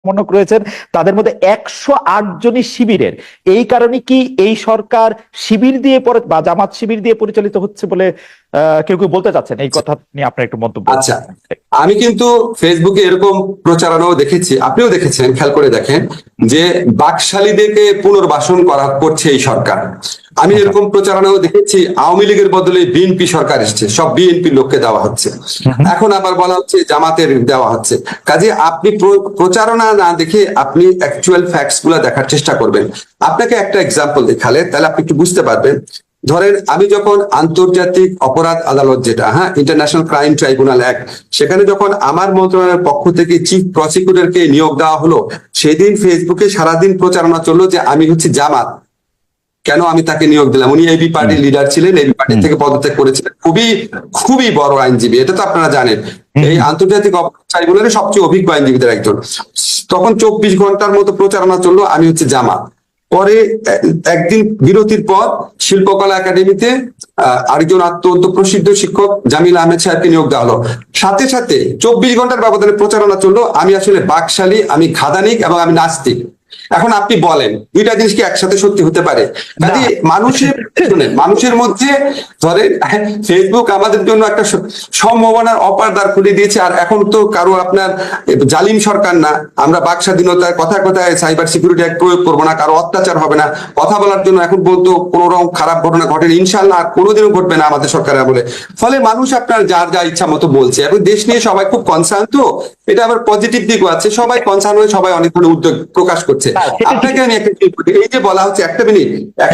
সমন্বয়ক রয়েছেন, তাদের মধ্যে 108 জনই শিবিরের। এই কারণে কি এই সরকার শিবির দিয়ে বা জামাত শিবির দিয়ে পরিচালিত হচ্ছে বলে কেউ কেউ বলতে চাচ্ছেন? এই কথা নিয়ে আপনার একটু মন্তব্য। আচ্ছা, আমি কিন্তু ফেসবুকে এরকম প্রচারণাও দেখেছি, আপনিও দেখেছেন, খেয়াল করে দেখেন যে বাকশালীদেরকে পুনর্বাসন করছে এই সরকার। আমি এরকম প্রচারণাও দেখেছি, আওয়ামী লীগের বদলে বিএনপি সরকার এসছে, সব বিএনপি লোককে দেওয়া হচ্ছে, এখন আবার বলা হচ্ছে জামাতের দেওয়া হচ্ছে। কাজে আপনি প্রচারণা না দেখে আপনি অ্যাকচুয়াল ফ্যাক্টস গুলা দেখার চেষ্টা করবেন। আপনাকে একটা এক্সাম্পল দেখালে তাহলে আপনি একটু বুঝতে পারবেন। ধরেন আমি যখন আন্তর্জাতিক অপরাধ আদালত, যেটা ইন্টারন্যাশনাল ক্রাইম ট্রাইব্যুনাল অ্যাক্ট, সেখানে যখন আমার মন্ত্রণালয়ের পক্ষ থেকে চিফ প্রসিকিউটরকে নিয়োগ দেওয়া হলো, সেদিন ফেসবুকে সারাদিন প্রচারণা চললো যে আমি হচ্ছে জামাত, কেন আমি তাকে নিয়োগ দিলাম। উনি এবি পার্টির লিডার ছিলেন, এবি পার্টি থেকে পদত্যাগ করেছিলেন, খুবই খুবই বড় আইনজীবী, এটা তো আপনারা জানেন, এই আন্তর্জাতিক অপরাধ ট্রাইব্যুনালের সবচেয়ে অভিজ্ঞ আইনজীবীদের একজন। তখন 24 ঘন্টার মতো প্রচারণা চললো আমি হচ্ছে জামাত। পরে একদিন বিরতির পর শিল্পকলা একাডেমিতে আরেকজন অত্যন্ত প্রসিদ্ধ শিক্ষক জামিল আহমেদ সাহেবকে নিয়োগ দেওয়া হলো। সাথে সাথে 24 ঘন্টার ব্যবধানে প্রচারণা চললো আমি আসলে বাকশালী, আমি খাদানিক এবং আমি নাস্তিক। এখন আপনি বলেন দুইটা জিনিস কি একসাথে সত্যি হতে পারে? কাজে মানুষের মধ্যে ধরেন ফেসবুক আমাদের জন্য একটা সম্ভাবনার অপার দ্বার খুলে দিয়েছে। আর এখন তো কারো আপনার জালিম সরকার না, আমরা বাক স্বাধীনতায় কথায় কথায় সাইবার সিকিউরিটি অ্যাক্ট প্রয়োগ করবো না, কারো অত্যাচার হবে না, কথা বলার জন্য এখন বলতো কোন রকম খারাপ ঘটনা ঘটেনি, ইনশাল্লাহ আর কোনোদিনও ঘটবে না আমাদের সরকারের বলে। ফলে মানুষ আপনার যার যা ইচ্ছা মতো বলছে, এবং দেশ নিয়ে সবাই খুব কনসার্ন, তো এটা আবার পজিটিভ দিকও আছে, সবাই কনসার্ন হয়ে সবাই অনেক ধরনের উদ্যোগ প্রকাশ করছে। আপনাকে আমি একটা এই যে বলা হচ্ছে একটা মিনিট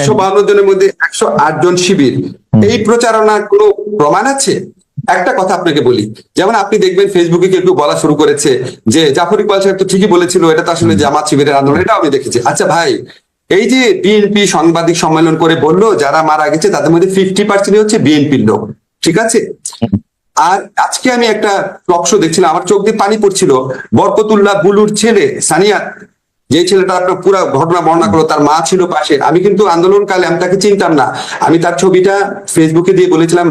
152 জনের মধ্যে 108 জন শিবির, এই প্রচারণার কোনো প্রমাণ আছে? একটা কথা আপনাকে বলি, যেমন আপনি দেখবেন ফেসবুকে কেউ বলা শুরু করেছে যে জাফর ইকবাল সাহেব তো ঠিকই বলেছিল, এটা তো আসলে জামাত শিবিরের আন্দোলন, এটা আমি দেখেছি। আচ্ছা ভাই, এই যে বিএনপি সাংবাদিক সম্মেলন করে বললো যারা মারা গেছে তাদের মধ্যে 50% হচ্ছে বিএনপির লোক, ঠিক আছে? আর আজকে আমি একটা টক শো দেখছিলাম, আমার চোখ দিয়ে পানি পড়ছিল। বরকতুল্লাহ বুলুর ছেলে সানিয়া, যে ছেলেটা আপনার পুরো ঘটনা বর্ণনা করলো, তার মা ছিল পাশে। আমি কিন্তু আন্দোলনকালে আমি তাকে চিনতাম না, আমি তার ছবিটা ফেসবুকে দিয়ে বলেছিলাম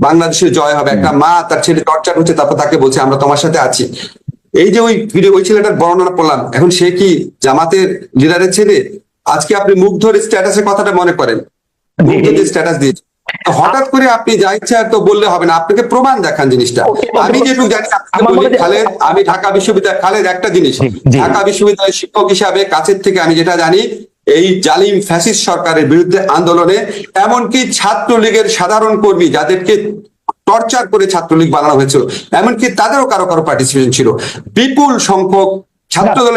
বাংলাদেশের জয় হবে। একটা মা তার ছেলে টর্চার হচ্ছে, তারপর তাকে বলছে আমরা তোমার সাথে আছি। এই যে ওই ভিডিও, ওই ছেলেটার বর্ণনা করলাম, এখন সে কি জামাতের লিডারের ছেলে? আজকে আপনি মুগ্ধর স্ট্যাটাসের কথাটা মনে করেন, মুগ্ধ যে স্ট্যাটাস দিয়েছে, হঠাৎ করে আপনি যা ইচ্ছা তো বললে হবে না, আপনাকে প্রমাণ দেখান জিনিসটা। আমি যেটুকু জানি খালেদ, আমি ঢাকা বিশ্ববিদ্যালয়, খালেদ একটা জিনিস, ঢাকা বিশ্ববিদ্যালয়ের শিক্ষক হিসাবে কাছের থেকে আমি যেটা জানি, এই জালিম ফ্যাসিস্ট সরকারের বিরুদ্ধে আন্দোলনে এমনকি ছাত্রলীগের সাধারণ কর্মী যাদেরকে টর্চার করে ছাত্রলীগ বানানো হয়েছিল, এমনকি তাদেরও কারো কারো পার্টিসিপেশন ছিল। বিপুল সংখ্যক ছাত্র